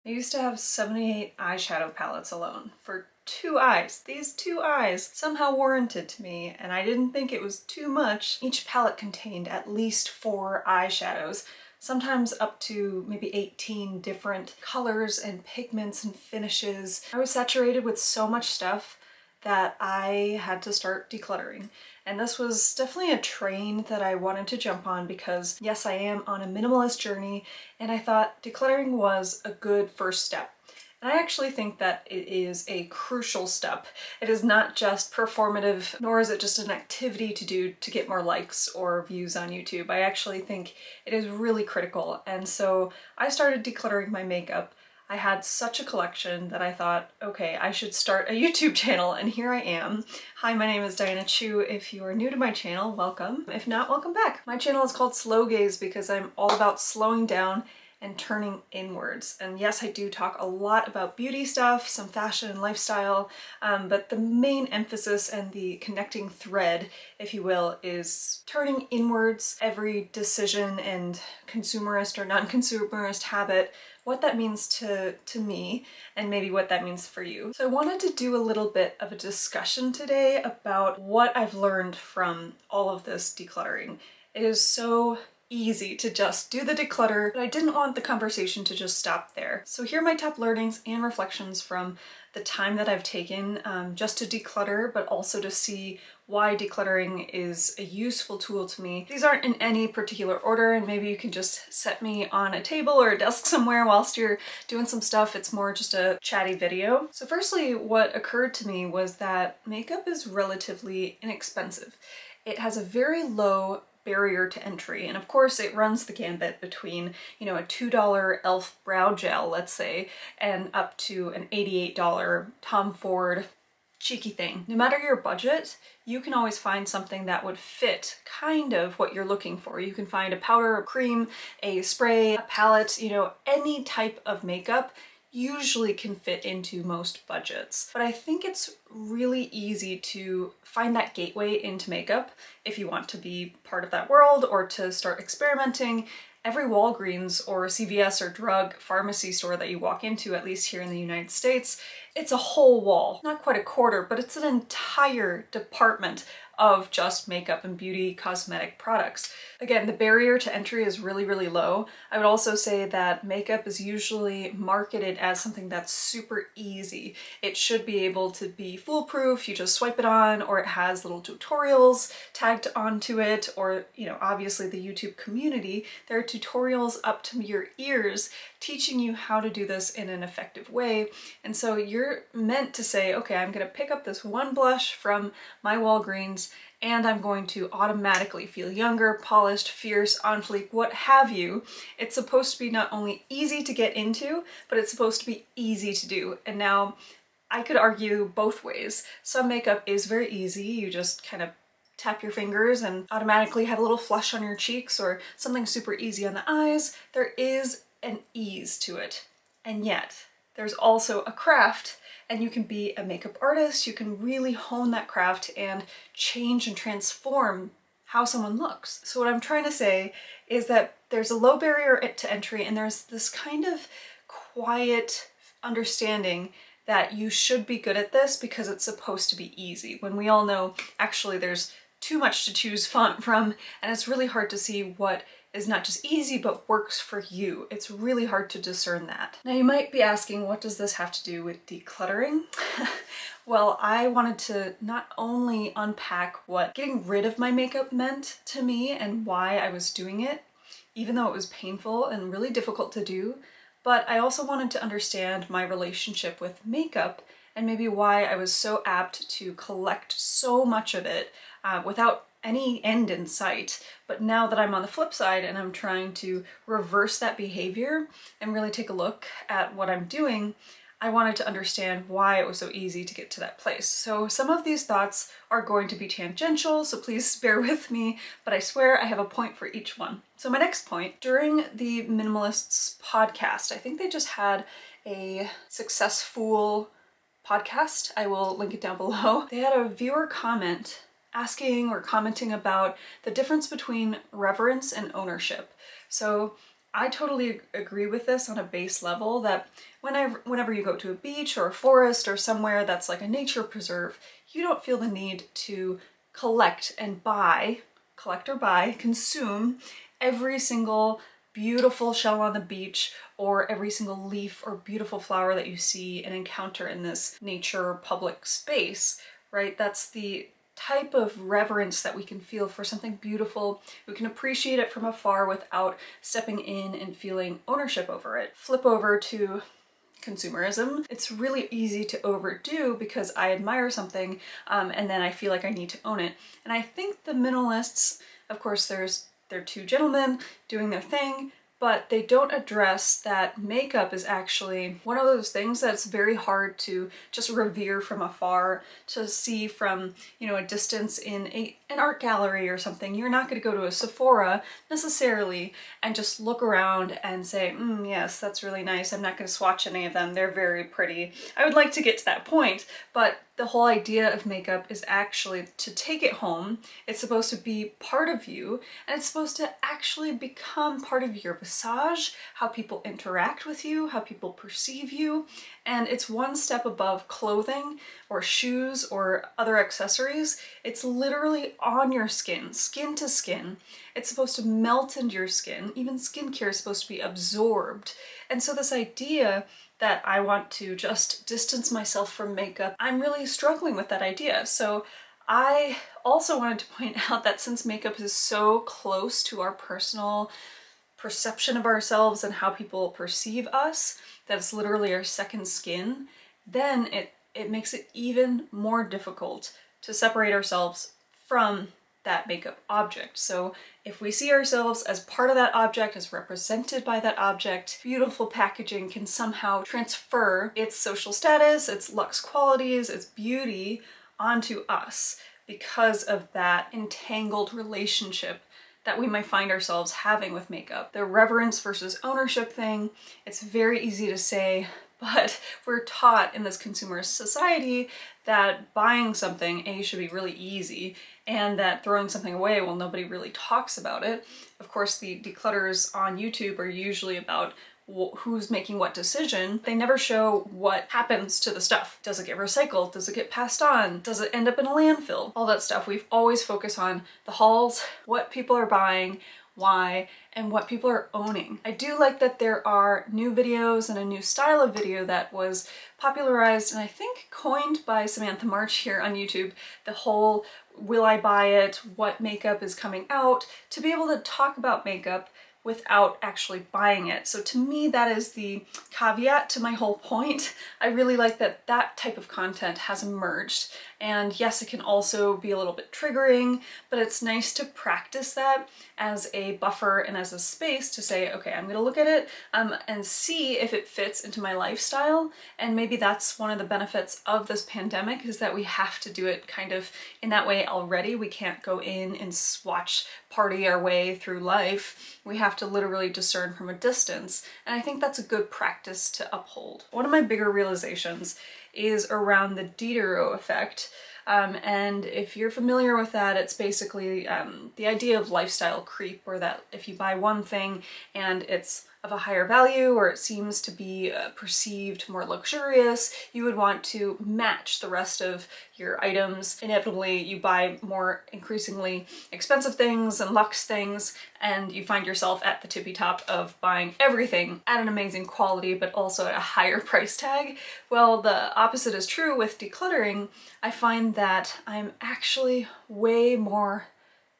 I used to have 78 eyeshadow palettes alone for 2 eyes. These 2 eyes somehow warranted to me, and I didn't think it was too much. Each palette contained at least 4 eyeshadows, sometimes up to maybe 18 different colors and pigments and finishes. I was saturated with so much stuff that I had to start decluttering. And this was definitely a train that I wanted to jump on because yes, I am on a minimalist journey, and I thought decluttering was a good first step. And I actually think that it is a crucial step. It is not just performative, nor is it just an activity to do to get more likes or views on YouTube. I actually think it is really critical. And so I started decluttering my makeup. I had such a collection that I thought, okay, I should start a YouTube channel, and here I am. Hi, my name is Diana Chu. If you are new to my channel, welcome. If not, welcome back. My channel is called Slow Gaze because I'm all about slowing down and turning inwards. And yes, I do talk a lot about beauty stuff, some fashion and lifestyle, but the main emphasis and the connecting thread, if you will, is turning inwards. Every decision and consumerist or non-consumerist habit, what that means to me, and maybe what that means for you. So I wanted to do a little bit of a discussion today about what I've learned from all of this decluttering. It is so easy to just do the declutter, but I didn't want the conversation to just stop there. So here are my top learnings and reflections from the time that I've taken just to declutter, but also to see why decluttering is a useful tool to me. These aren't in any particular order, and maybe you can just set me on a table or a desk somewhere whilst you're doing some stuff. It's more just a chatty video. So firstly, what occurred to me was that makeup is relatively inexpensive. It has a very low barrier to entry, and of course it runs the gambit between, you know, a $2 e.l.f. brow gel, let's say, and up to an $88 Tom Ford cheeky thing. No matter your budget, you can always find something that would fit kind of what you're looking for. You can find a powder, a cream, a spray, a palette, you know, any type of makeup usually can fit into most budgets. But I think it's really easy to find that gateway into makeup if you want to be part of that world or to start experimenting. Every Walgreens or CVS or drug pharmacy store that you walk into, at least here in the United States, it's a whole wall. Not quite a quarter, but it's an entire department of just makeup and beauty cosmetic products. Again, the barrier to entry is really, really low. I would also say that makeup is usually marketed as something that's super easy. It should be able to be foolproof. You just swipe it on, or it has little tutorials tagged onto it, or, you know, obviously the YouTube community, there are tutorials up to your ears teaching you how to do this in an effective way. And so you're meant to say, okay, I'm gonna pick up this one blush from my Walgreens and I'm going to automatically feel younger, polished, fierce, on fleek, what have you. It's supposed to be not only easy to get into, but it's supposed to be easy to do. And now I could argue both ways. Some makeup is very easy. You just kind of tap your fingers and automatically have a little flush on your cheeks, or something super easy on the eyes. There is an ease to it. And yet there's also a craft, and you can be a makeup artist. You can really hone that craft and change and transform how someone looks. So what I'm trying to say is that there's a low barrier to entry, and there's this kind of quiet understanding that you should be good at this because it's supposed to be easy, when we all know actually there's too much to choose from, and it's really hard to see what is not just easy but works for you. It's really hard to discern that. Now you might be asking, what does this have to do with decluttering? Well, I wanted to not only unpack what getting rid of my makeup meant to me and why I was doing it, even though it was painful and really difficult to do, but I also wanted to understand my relationship with makeup and maybe why I was so apt to collect so much of it without any end in sight. But now that I'm on the flip side and I'm trying to reverse that behavior and really take a look at what I'm doing, I wanted to understand why it was so easy to get to that place. So some of these thoughts are going to be tangential, so please bear with me, but I swear I have a point for each one. So my next point, during the Minimalists podcast, I think they just had a successful podcast. I will link it down below. They had a viewer comment asking or commenting about the difference between reverence and ownership. So I totally agree with this on a base level, that whenever you go to a beach or a forest or somewhere that's like a nature preserve, you don't feel the need to collect and consume every single beautiful shell on the beach or every single leaf or beautiful flower that you see and encounter in this nature public space, right? That's the type of reverence that we can feel for something beautiful. We can appreciate it from afar without stepping in and feeling ownership over it. Flip over to consumerism. It's really easy to overdo because I admire something and then I feel like I need to own it. And I think the minimalists, of course, they're two gentlemen doing their thing, but they don't address that makeup is actually one of those things that's very hard to just revere from afar, to see from, you know, a distance in an art gallery or something. You're not going to go to a Sephora necessarily and just look around and say, yes, that's really nice. I'm not going to swatch any of them. They're very pretty. I would like to get to that point, but the whole idea of makeup is actually to take it home. It's supposed to be part of you, and it's supposed to actually become part of your visage, how people interact with you, how people perceive you, and it's one step above clothing or shoes or other accessories. It's literally on your skin, skin to skin. It's supposed to melt into your skin. Even skincare is supposed to be absorbed. And so this idea that I want to just distance myself from makeup, I'm really struggling with that idea. So I also wanted to point out that since makeup is so close to our personal perception of ourselves and how people perceive us, that it's literally our second skin, then it makes it even more difficult to separate ourselves from that makeup object. So if we see ourselves as part of that object, as represented by that object, beautiful packaging can somehow transfer its social status, its luxe qualities, its beauty onto us because of that entangled relationship that we might find ourselves having with makeup. The reverence versus ownership thing, it's very easy to say, but we're taught in this consumerist society that buying something, should be really easy, and that throwing something away, well, nobody really talks about it. Of course, the declutters on YouTube are usually about who's making what decision. They never show what happens to the stuff. Does it get recycled? Does it get passed on? Does it end up in a landfill? All that stuff. We've always focused on the hauls, what people are buying, why, and what people are owning. I do like that there are new videos and a new style of video that was popularized and I think coined by Samantha March here on YouTube, the whole will I buy it, what makeup is coming out, to be able to talk about makeup without actually buying it. So to me, that is the caveat to my whole point. I really like that that type of content has emerged. And yes, it can also be a little bit triggering, but it's nice to practice that as a buffer and as a space to say, okay, I'm gonna look at it and see if it fits into my lifestyle. And maybe that's one of the benefits of this pandemic, is that we have to do it kind of in that way already. We can't go in and swatch party our way through life. We have to literally discern from a distance. And I think that's a good practice to uphold. One of my bigger realizations is around the Diderot effect. And if you're familiar with that, it's basically the idea of lifestyle creep, where that if you buy one thing and it's of a higher value or it seems to be perceived more luxurious, you would want to match the rest of your items. Inevitably, you buy more increasingly expensive things and luxe things, and you find yourself at the tippy top of buying everything at an amazing quality, but also at a higher price tag. Well, the opposite is true with decluttering. I find that I'm actually way more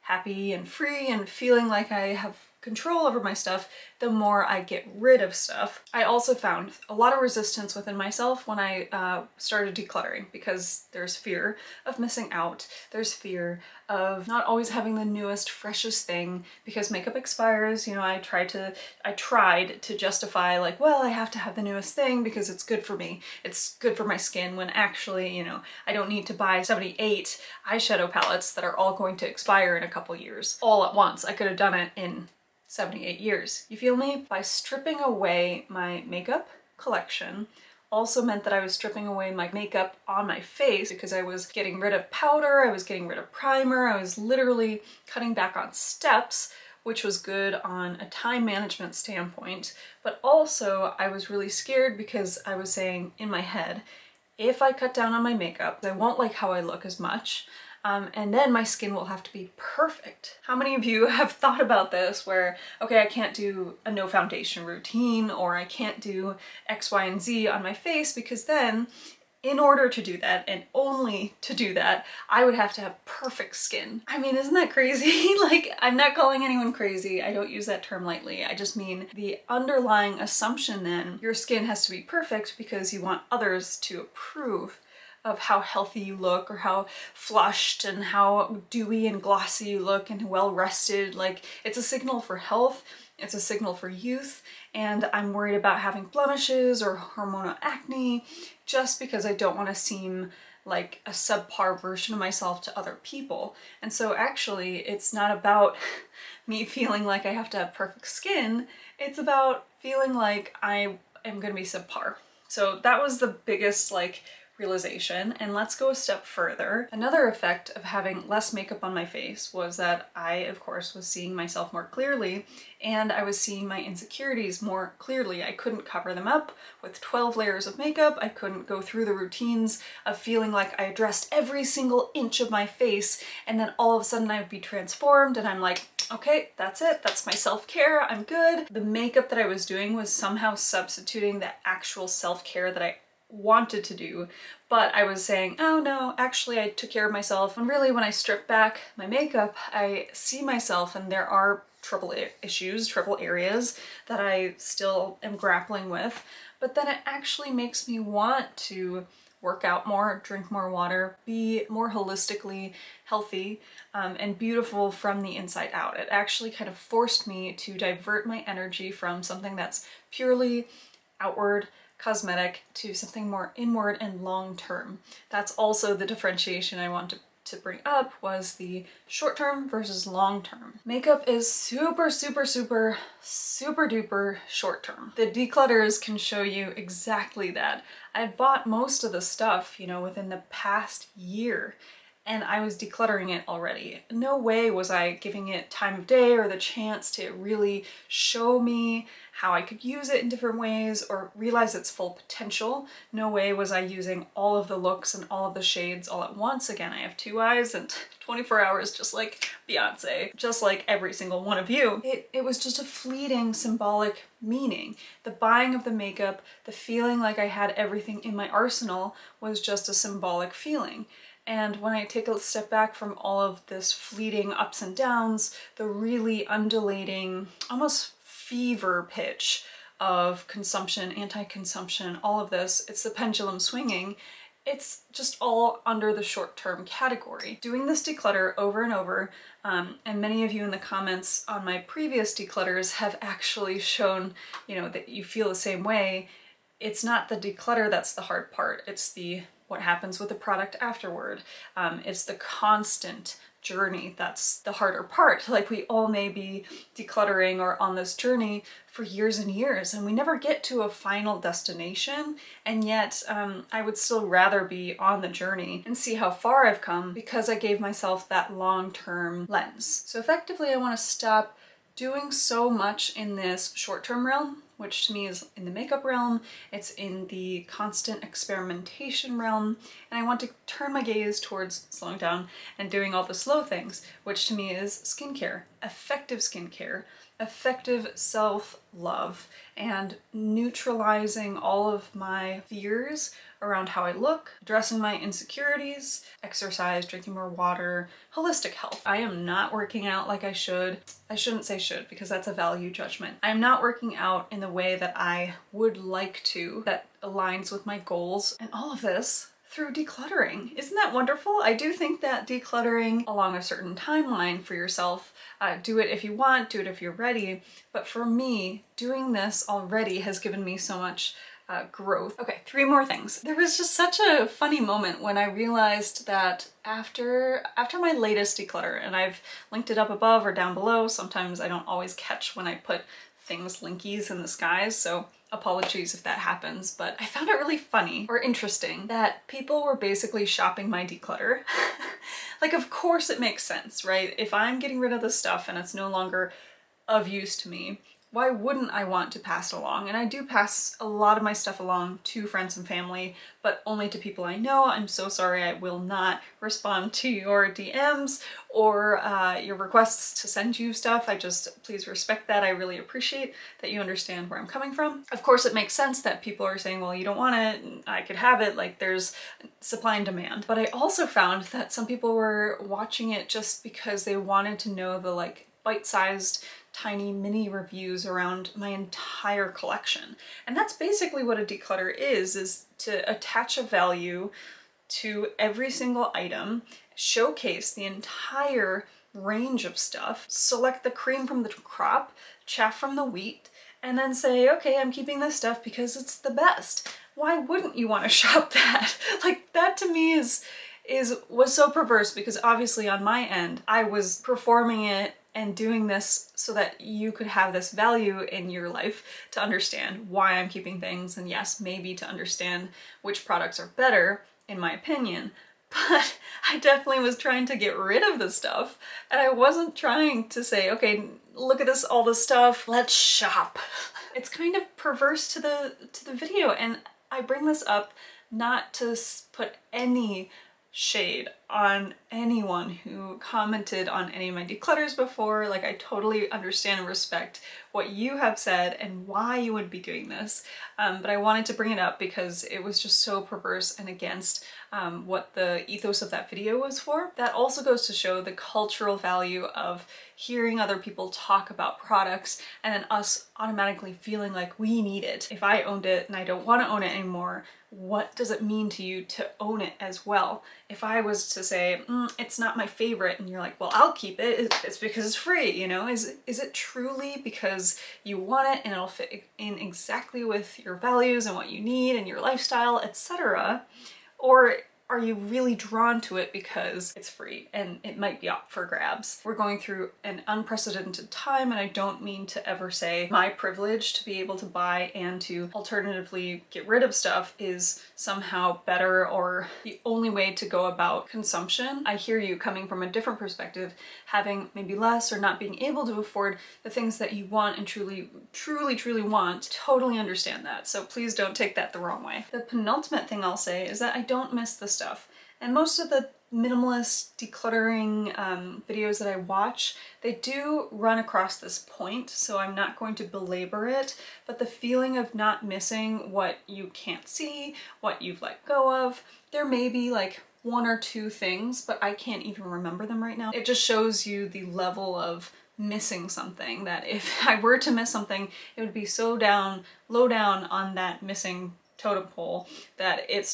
happy and free and feeling like I have control over my stuff the more I get rid of stuff. I also found a lot of resistance within myself when I started decluttering, because there's fear of missing out. There's fear of not always having the newest, freshest thing because makeup expires. You know, I tried to justify like, well, I have to have the newest thing because it's good for me. It's good for my skin, when actually, you know, I don't need to buy 78 eyeshadow palettes that are all going to expire in a couple years all at once. I could have done it in 78 years. You feel me? By stripping away my makeup collection also meant that I was stripping away my makeup on my face, because I was getting rid of powder, I was getting rid of primer, I was literally cutting back on steps, which was good on a time management standpoint, but also I was really scared because I was saying in my head, if I cut down on my makeup, I won't like how I look as much, and then my skin will have to be perfect. How many of you have thought about this where, okay, I can't do a no foundation routine, or I can't do X, Y, and Z on my face because then in order to do that, and only to do that, I would have to have perfect skin. I mean, isn't that crazy? Like, I'm not calling anyone crazy. I don't use that term lightly. I just mean the underlying assumption then, your skin has to be perfect because you want others to approve of how healthy you look, or how flushed and how dewy and glossy you look and well rested. Like, it's a signal for health, it's a signal for youth, and I'm worried about having blemishes or hormonal acne just because I don't want to seem like a subpar version of myself to other people. And so actually it's not about me feeling like I have to have perfect skin, it's about feeling like I am gonna be subpar. So that was the biggest realization. And let's go a step further. Another effect of having less makeup on my face was that I, of course, was seeing myself more clearly, and I was seeing my insecurities more clearly. I couldn't cover them up with 12 layers of makeup. I couldn't go through the routines of feeling like I addressed every single inch of my face, and then all of a sudden I would be transformed and I'm like, okay, that's it, that's my self-care, I'm good. The makeup that I was doing was somehow substituting the actual self-care that I wanted to do, but I was saying, oh no, actually I took care of myself. And really, when I strip back my makeup, I see myself and there are trouble issues, trouble areas that I still am grappling with, but then it actually makes me want to work out more, drink more water, be more holistically healthy and beautiful from the inside out. It actually kind of forced me to divert my energy from something that's purely outward, cosmetic, to something more inward and long-term. That's also the differentiation I want to bring up, was the short-term versus long-term. Makeup is super, super, super, super duper short-term. The declutters can show you exactly that. I had bought most of the stuff, you know, within the past year, and I was decluttering it already. No way was I giving it time of day or the chance to really show me how I could use it in different ways or realize its full potential. No way was I using all of the looks and all of the shades all at once. Again, I have 2 eyes and 24 hours, just like Beyonce, just like every single one of you. It was just a fleeting symbolic meaning. The buying of the makeup, the feeling like I had everything in my arsenal, was just a symbolic feeling. And when I take a step back from all of this fleeting ups and downs, the really undulating, almost fever pitch of consumption, anti-consumption, all of this, it's the pendulum swinging, it's just all under the short-term category. Doing this declutter over and over, and many of you in the comments on my previous declutters have actually shown, you know, that you feel the same way. It's not the declutter that's the hard part, it's what happens with the product afterward. It's the constant journey that's the harder part. Like, we all may be decluttering or on this journey for years and years, and we never get to a final destination, and yet I would still rather be on the journey and see how far I've come because I gave myself that long-term lens. So effectively, I want to stop doing so much in this short-term realm, which to me is in the makeup realm, it's in the constant experimentation realm, and I want to turn my gaze towards slowing down and doing all the slow things, which to me is skincare, effective self-love, and neutralizing all of my fears around how I look, addressing my insecurities, exercise, drinking more water, holistic health. I am not working out like I should. I shouldn't say should because that's a value judgment. I'm not working out in the way that I would like to, that aligns with my goals, and all of this through decluttering. Isn't that wonderful? I do think that decluttering along a certain timeline for yourself, do it if you want, do it if you're ready, but for me, doing this already has given me so much growth. Okay, 3 more things. There was just such a funny moment when I realized that after my latest declutter, and I've linked it up above or down below, sometimes I don't always catch when I put things linkies in the skies, so apologies if that happens, but I found it really funny or interesting that people were basically shopping my declutter. Like, of course it makes sense, right? If I'm getting rid of the stuff and it's no longer of use to me, why wouldn't I want to pass it along? And I do pass a lot of my stuff along to friends and family, but only to people I know. I'm so sorry, I will not respond to your DMs or your requests to send you stuff. Please respect that. I really appreciate that you understand where I'm coming from. Of course, it makes sense that people are saying, well, you don't want it, I could have it, like there's supply and demand. But I also found that some people were watching it just because they wanted to know the like bite-sized tiny mini reviews around my entire collection. And that's basically what a declutter is to attach a value to every single item, showcase the entire range of stuff, select the cream from the crop, chaff from the wheat, and then say, okay, I'm keeping this stuff because it's the best. Why wouldn't you want to shop that? Like, that to me was so perverse, because obviously on my end, I was performing it and doing this so that you could have this value in your life to understand why I'm keeping things, and yes, maybe to understand which products are better, in my opinion. But I definitely was trying to get rid of the stuff, and I wasn't trying to say, okay, look at this, all this stuff, let's shop. It's kind of perverse to the video, and I bring this up not to put any shade on anyone who commented on any of my declutters before. Like, I totally understand and respect what you have said and why you would be doing this, but I wanted to bring it up because it was just so perverse and against what the ethos of that video was for. That also goes to show the cultural value of hearing other people talk about products and then us automatically feeling like we need it. If I owned it and I don't want to own it anymore, what does it mean to you to own it as well? If I was to say, it's not my favorite, and you're like, well, I'll keep it, it's because it's free, you know? Is it truly because you want it and it'll fit in exactly with your values and what you need and your lifestyle, etc.? Or are you really drawn to it because it's free and it might be up for grabs? We're going through an unprecedented time, and I don't mean to ever say my privilege to be able to buy and to alternatively get rid of stuff is somehow better or the only way to go about consumption. I hear you coming from a different perspective, having maybe less or not being able to afford the things that you want and truly want. Totally understand that, so please don't take that the wrong way. The penultimate thing I'll say is that I don't miss the stuff. And most of the minimalist decluttering videos that I watch, they do run across this point, so I'm not going to belabor it, but the feeling of not missing what you can't see, what you've let go of, there may be like one or two things, but I can't even remember them right now. It just shows you the level of missing something, that if I were to miss something, it would be so low down on that missing totem pole that it's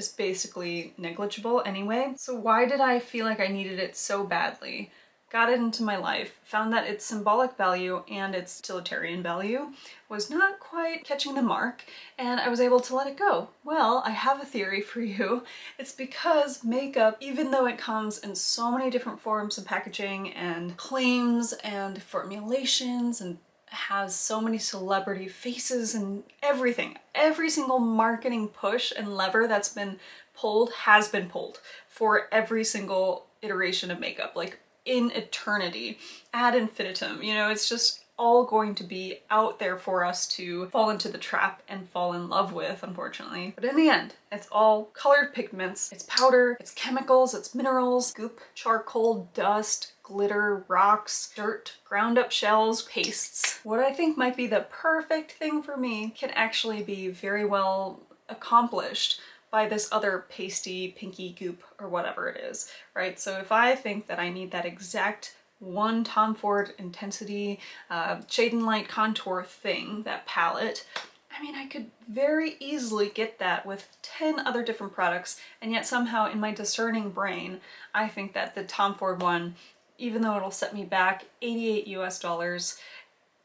basically negligible anyway. So why did I feel like I needed it so badly? Got it into my life, found that its symbolic value and its utilitarian value was not quite catching the mark, and I was able to let it go. Well, I have a theory for you. It's because makeup, even though it comes in so many different forms and packaging and claims and formulations and has so many celebrity faces and everything, every single marketing push and lever that's been pulled has been pulled for every single iteration of makeup, like in eternity, ad infinitum. You know, it's just all going to be out there for us to fall into the trap and fall in love with, unfortunately. But in the end, it's all colored pigments, it's powder, it's chemicals, it's minerals, goop, charcoal, dust, glitter, rocks, dirt, ground up shells, pastes. What I think might be the perfect thing for me can actually be very well accomplished by this other pasty, pinky goop or whatever it is, right? So if I think that I need that exact one Tom Ford intensity, shade and light contour thing, that palette, I mean, I could very easily get that with 10 other different products, and yet somehow in my discerning brain, I think that the Tom Ford one, even though it'll set me back $88 US,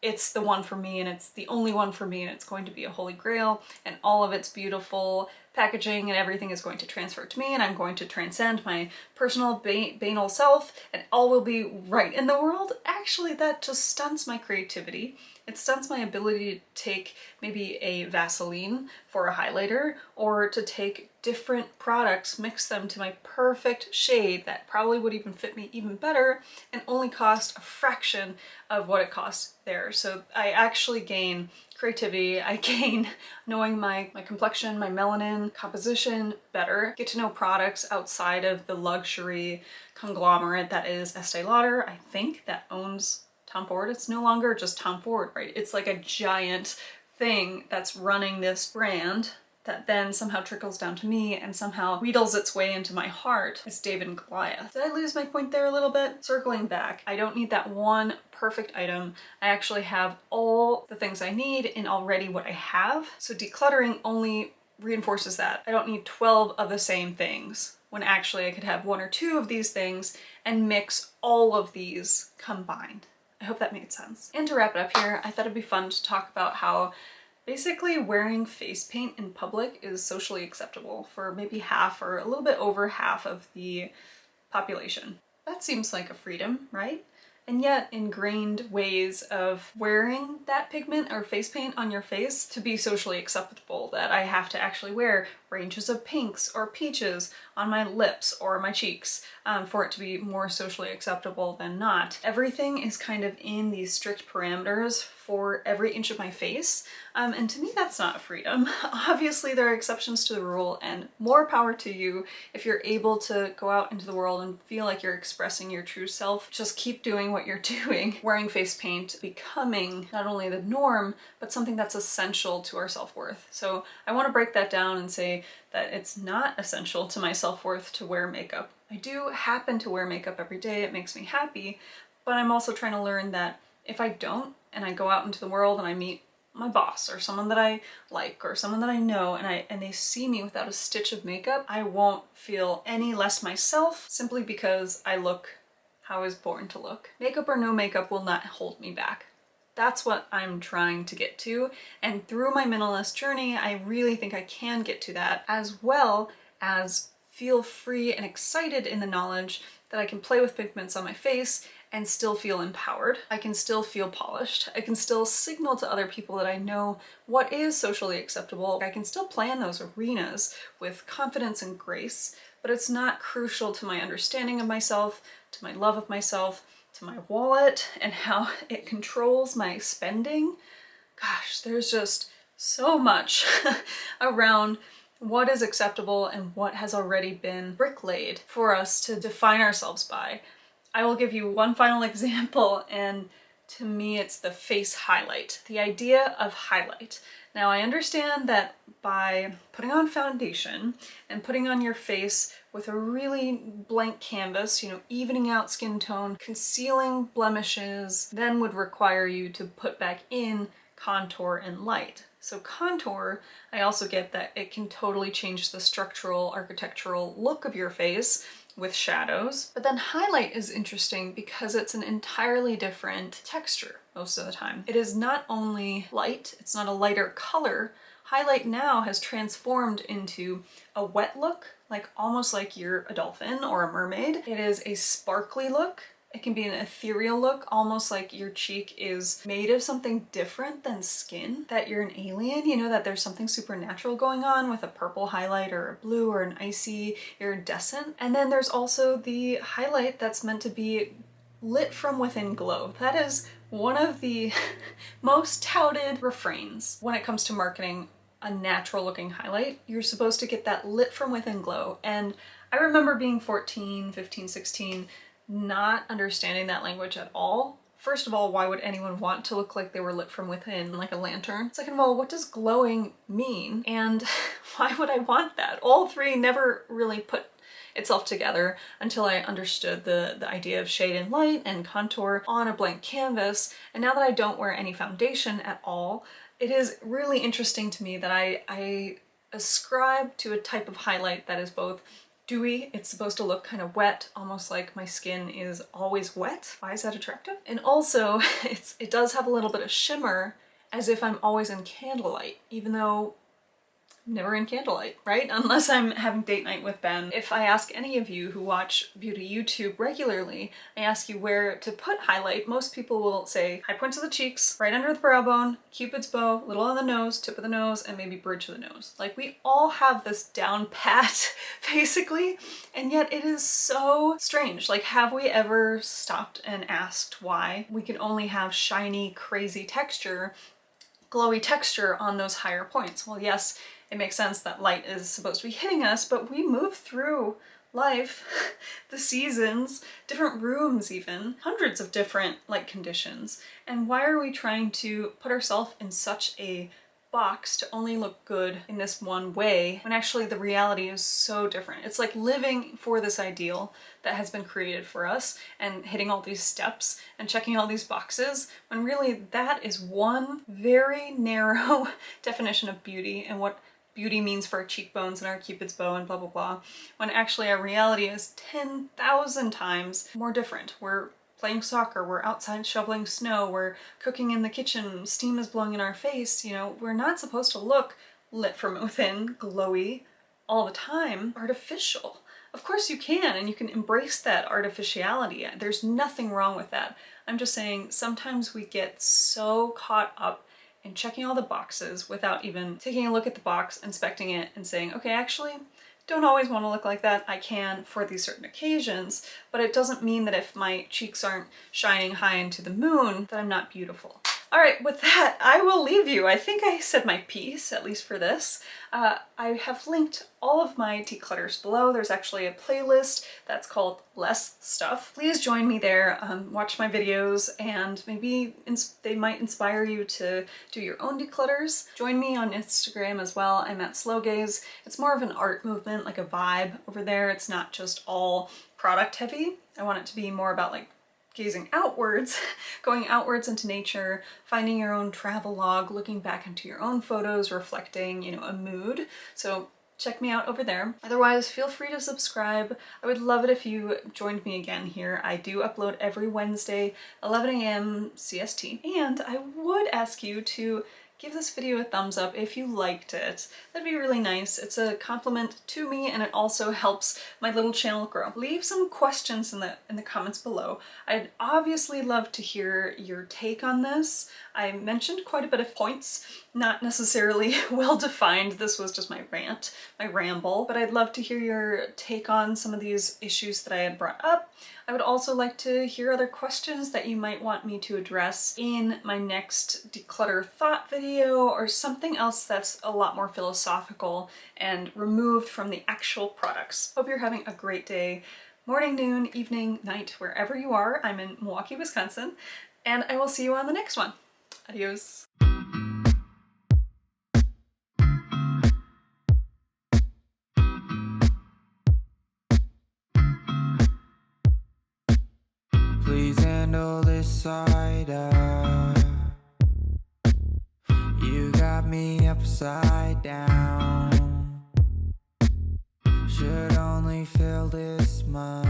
it's the one for me, and it's the only one for me, and it's going to be a holy grail, and all of its beautiful packaging and everything is going to transfer to me and I'm going to transcend my personal banal self and all will be right in the world, actually that just stunts my creativity. It stunts my ability to take maybe a Vaseline for a highlighter or to take different products, mix them to my perfect shade that probably would even fit me even better and only cost a fraction of what it costs there. So I actually gain creativity, I gain knowing my complexion, my melanin composition better, get to know products outside of the luxury conglomerate that is Estee Lauder, I think, that owns Tom Ford. It's no longer just Tom Ford, right? It's like a giant thing that's running this brand that then somehow trickles down to me and somehow wheedles its way into my heart. It's David and Goliath. Did I lose my point there a little bit? Circling back, I don't need that one perfect item. I actually have all the things I need in already what I have. So decluttering only reinforces that. I don't need 12 of the same things when actually I could have 1 or 2 of these things and mix all of these combined. I hope that made sense. And to wrap it up here, I thought it'd be fun to talk about how basically wearing face paint in public is socially acceptable for maybe half or a little bit over half of the population. That seems like a freedom, right? And yet ingrained ways of wearing that pigment or face paint on your face to be socially acceptable, that I have to actually wear ranges of pinks or peaches on my lips or my cheeks for it to be more socially acceptable than not. Everything is kind of in these strict parameters for every inch of my face, and to me that's not freedom. Obviously there are exceptions to the rule and more power to you if you're able to go out into the world and feel like you're expressing your true self. Just keep doing what you're doing. Wearing face paint becoming not only the norm, but something that's essential to our self-worth. So I want to break that down and say that it's not essential to my self-worth to wear makeup. I do happen to wear makeup every day, it makes me happy, but I'm also trying to learn that if I don't, and I go out into the world and I meet my boss or someone that I like or someone that I know and they see me without a stitch of makeup, I won't feel any less myself simply because I look how I was born to look. Makeup or no makeup will not hold me back. That's what I'm trying to get to, and through my minimalist journey I really think I can get to that, as well as feel free and excited in the knowledge that I can play with pigments on my face and still feel empowered. I can still feel polished. I can still signal to other people that I know what is socially acceptable. I can still play in those arenas with confidence and grace, but it's not crucial to my understanding of myself, to my love of myself, to my wallet, and how it controls my spending. Gosh, there's just so much around what is acceptable and what has already been brick-laid for us to define ourselves by. I will give you one final example, and to me it's the face highlight, the idea of highlight. Now I understand that by putting on foundation and putting on your face with a really blank canvas, evening out skin tone, concealing blemishes, then would require you to put back in contour and light. So contour, I also get that it can totally change the structural, architectural look of your face with shadows. But then highlight is interesting because it's an entirely different texture most of the time. It is not only light, it's not a lighter color. Highlight now has transformed into a wet look, like almost like you're a dolphin or a mermaid. It is a sparkly look. It can be an ethereal look, almost like your cheek is made of something different than skin, that you're an alien, that there's something supernatural going on with a purple highlight or a blue or an icy iridescent. And then there's also the highlight that's meant to be lit from within glow. That is one of the most touted refrains when it comes to marketing a natural looking highlight. You're supposed to get that lit from within glow. And I remember being 14, 15, 16, not understanding that language at all. First of all, why would anyone want to look like they were lit from within, like a lantern? Second of all, what does glowing mean? And why would I want that? All three never really put itself together until I understood the idea of shade and light and contour on a blank canvas. And now that I don't wear any foundation at all, it is really interesting to me that I ascribe to a type of highlight that is both dewy, it's supposed to look kind of wet, almost like my skin is always wet. Why is that attractive? And also, it does have a little bit of shimmer, as if I'm always in candlelight, even though never in candlelight, right? Unless I'm having date night with Ben. If I ask any of you who watch beauty YouTube regularly, I ask you where to put highlight, most people will say high points of the cheeks, right under the brow bone, cupid's bow, little on the nose, tip of the nose, and maybe bridge of the nose. Like, we all have this down pat, basically, and yet it is so strange. Like, have we ever stopped and asked why we can only have shiny, crazy texture, glowy texture on those higher points? Well, yes, it makes sense that light is supposed to be hitting us, but we move through life, the seasons, different rooms even, hundreds of different light conditions. And why are we trying to put ourselves in such a box to only look good in this one way when actually the reality is so different? It's like living for this ideal that has been created for us and hitting all these steps and checking all these boxes, when really that is one very narrow definition of beauty and what beauty means for our cheekbones and our cupid's bow and blah blah blah, when actually our reality is 10,000 times more different. We're playing soccer, we're outside shoveling snow, we're cooking in the kitchen, steam is blowing in our face. You know, we're not supposed to look lit from within, glowy all the time, artificial. Of course you can, and you can embrace that artificiality. There's nothing wrong with that. I'm just saying sometimes we get so caught up in checking all the boxes without even taking a look at the box, inspecting it, and saying, okay, actually, don't always want to look like that. I can for these certain occasions, but it doesn't mean that if my cheeks aren't shining high into the moon that I'm not beautiful. All right, with that, I will leave you. I think I said my piece, at least for this. I have linked all of my declutters below. There's actually a playlist that's called Less Stuff. Please join me there, watch my videos, and maybe they might inspire you to do your own declutters. Join me on Instagram as well. I'm at slowgaze. It's more of an art movement, like a vibe over there. It's not just all product heavy. I want it to be more about like gazing outwards, going outwards into nature, finding your own travel log, looking back into your own photos, reflecting, you know, a mood. So check me out over there. Otherwise, feel free to subscribe. I would love it if you joined me again here. I do upload every Wednesday, 11 a.m. CST. And I would ask you to give this video a thumbs up if you liked it. That'd be really nice. It's a compliment to me, and it also helps my little channel grow. Leave some questions in the comments below. I'd obviously love to hear your take on this. I mentioned quite a bit of points, not necessarily well defined. This was just my rant, my ramble, but I'd love to hear your take on some of these issues that I had brought up. I would also like to hear other questions that you might want me to address in my next declutter thought video, or something else that's a lot more philosophical and removed from the actual products. Hope you're having a great day, morning, noon, evening, night, wherever you are. I'm in Milwaukee, Wisconsin, and I will see you on the next one. Adios. Please handle this side up. You got me upside down. Should only feel this much.